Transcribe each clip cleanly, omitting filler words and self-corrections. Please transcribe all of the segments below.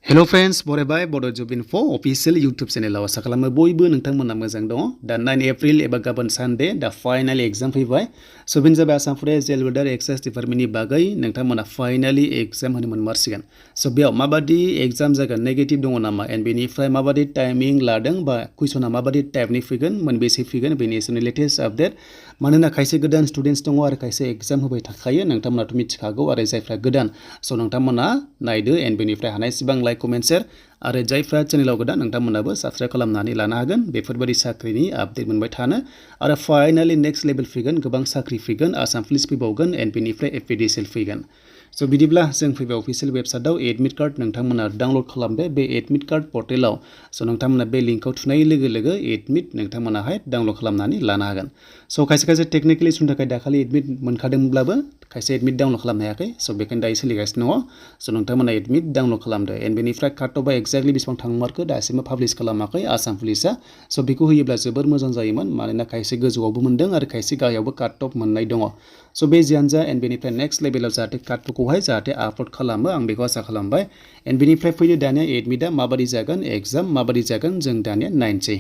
Hello friends, बरायबाय Bodo Job Info official YouTube channel आसा खालामो बयबो नोंथांमोना मोजां दङ दा 9 एप्रिल एबा गाबोन सानडे दा फाइनाली एग्जाम फैबाय सो बेनो जाबाय आसाम फरेस्ट जेल वार्डार एक्साइज डिपार्टमेन्टनि बागै नोंथांमोना फाइनाली एग्जाम होनो मोनमारसिगोन सो बेयाव माबादि एग्जाम जागोन नेगेटिभ दङ नामा एन्ड बेनिफ्राय माबादि टाइमिं लादों बा कुइसना माबादि टाइपनि फैगोन मोनबेसे फैगोन बेनि सोमोन्दै लेटेस्ट आपडेट मानोना खायसे गोदान स्टुडेन्टस दङ आरो खायसे एग्जाम होबाय थाखायो नोंथांमोनाथ' मिथिखागौ आरो जायफ्रा गोदान सो नोंथांमोना नायदो एन्ड बेनिफ्राय हानायसिबां लाइक कमेन्ट शेयार आरो जायफ्रा चेनेलाव गोदान नोंथांमोनाबो साबस्क्राइब खालामनानै लानो हागोन बेफोरबायदि साख्रिनि आपडेट मोनबाय थानो आरो फाइनाली नेक्स्ट लेभेल फैगोन गोबां साख्रि फैगोन आसाम पुलिस फैबावगोन एन्ड बेनिफ्राय एफपिडिसिएल फैगोन सो बिदिब्ला जों फैबाय अफिसियेल वेबसाइटआव एडमिट कार्ड नोंथांमोना डाउनलड खालामदो बे एडमिट कार्ड पर्टेलाव सो नोंथांमोना बे लिंकआव थुनाय लोगो लोगो एडमिट नोंथांमोनाहाय डाउनलड खालामनानै लानो हागोन सो खायसे टेक्निकेलि इसुनि थाखाय दाखालि एडमिट मोनखादोंब्लाबो खायसे एडमिट डाउनलड खालामनो हायाखै सो बेखायनो दायो सोलिगासिनो दङ सो नोंथांमोना एडमिट डाउनलड खालामदो एन्ड बेनिफ्राय काट अफआ एक्जेक्टलि बेसेबां थांमारखो दासिमबो पाब्लिश खालामाखै आसाम पुलिसा सो बेखौ होयोब्ला जोबोर मोजां जायोमोन मानोना खायसे गोजौआवबो मोनदों आरो खायसे गाहायावबो काट अफ मोननाय दङ सो बे जियानो जा एन्ड बेनिफ्राय नेक्स्ट लेभेलाव जाहाथे काटखौहाय जाहाथे आपल'ड खालामो आं बेखौ आसा खालामबाय एन्ड बेनिफ्राय फैदो दानिया एडमिटआ माबादि जागोन एग्जाम माबादि जागोन जों दानिया नायनोसै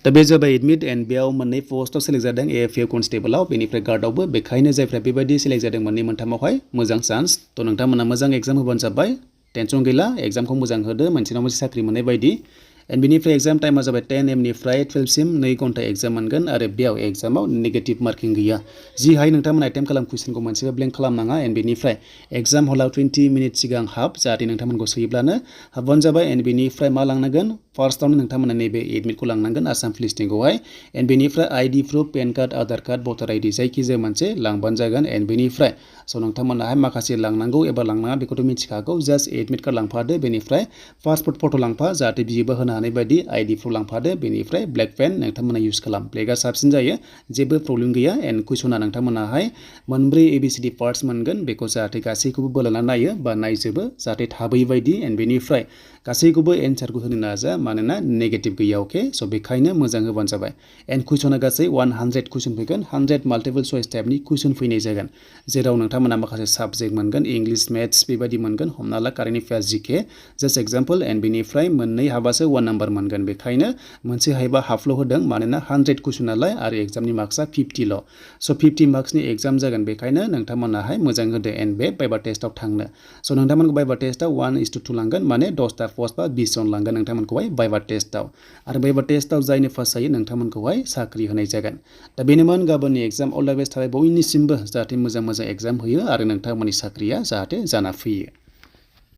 दा बे जाबाय एडमिट एन्ड बेयाव मोननै पस्टआव सेलेक्ट जादों AFPF कनस्टेबलाव बेनिफ्राय गार्डआवबो बेखायनो जायफ्रा बेबायदि सेलेक्ट जादों मोननै मोनथामावहाय मोजां चान्स थ' नोंथांमोना मोजां एग्जाम होबानो जाबाय टेनसन गैला एग्जामखौ मोजां होदो मोनसेनाव मोनसे साख्रि मोननाय बायदि एन्ड बेनिफ्राय एग्जाम टाइमा जाबाय 10 AM निफ्राय 12 सिम 2 घन्टा एग्जाम मोनगोन आरो बेयाव एग्जामाव नेगेटिभ मार्किं गैया जि हाय नोंथांमोना एटेम्प खालाम कुइसनखौ मोनसेबो ब्लेंक खालामनाङा एन्ड बेनिफ्राय एग्जाम हलाव 20 मिनिट सिगां हाब जाहाथे नोंथांमोनखौ सोयोब्लानो हाबबानो जाबाय एन्ड बेनिफ्राय मा लांनांगोन फार्स्टआवनो नोंथांमोना नैबे एडमिटखौ लांनांगोन आसाम पुलिसनिखौहाय एन्ड बेनिफ्राय ID proof PAN card Aadhaar card भटार आइडि जायखिजाया मोनसे लांबानो जागोन एन्ड बेनिफ्राय स' नोंथांमोनाहाय माखासे लांनांगौ एबा लांनाङा बेखौथ' मिथिखागौ जास्ट एडमिट कार्ड लांफादो बेनिफ्राय पासपर्ट फट' लांफा जाहाथे बियोबो होनो हानाय बायदि आइडि प्रुफ लांफादो बेनिफ्राय ब्लेक पेन नोंथांमोना इउज खालाम ब्लेकआ साबसिन जायो जेबो प्रब्लेम गैया एन्ड कुइसना नोंथांमोनाहाय मोनब्रै ABCD पार्ट्स मोनगोन बेखौ जाहाथे गासैखौबो बोलाना नायो बा नायजोबो जाहाथे थाबै बायदि एन्ड बेनिफ्राय गासैखौबो एन्सारखौ होनो नाजा मानोना नेगेटिभ गैया अके स' बेखायनो मोजां होबानो जाबाय एन्ड कुइसना गासै 100 कुइसन फैगोन 100 माल्टिपल चइस टाइपनि कुइसन फैनाय जागोन जेराव नोंथांमोना माखासे साबजेक्ट मोनगोन इंलिश मेथ्स बेबायदि मोनगोन हमना ला कारेन्ट एफेयार्स जिके जास्ट एग्जाम्पल एन्ड बेनिफ्राय मोननै हाबासो 1 नाम्बार मोनगोन बेखायनो मोनसे हायबा हाफल' होदों मानोना 100 कुइसन नालाय आरो एग्जामनि मार्क्सआ 50ल' स' 50 मार्क्सनि एग्जाम जागोन बेखायनो नोंथांमोनाहाय मोजां होदो एन्ड बे भाइभा टेस्टआव थांनो स' नोंथांमोनखौ भाइभा टेस्टआव 1:2 लांगोन माने 10टा पस्ट बा 20 जन लांगोन नोंथांमोनखौहाय भाइभा टेस्टआव आरो भाइभा टेस्टआव जायनो पास जायो नोंथांमोनखौहाय साख्रि होनाय जागोन दा बेनोमोन गाबोननि एग्जाम अल द बेस्ट थाबाय बयनिसिमबो जाहाथे मोजां एग्जाम होयो आरो नोंथांमोननि साख्रिया जाहाथे जाना फैयो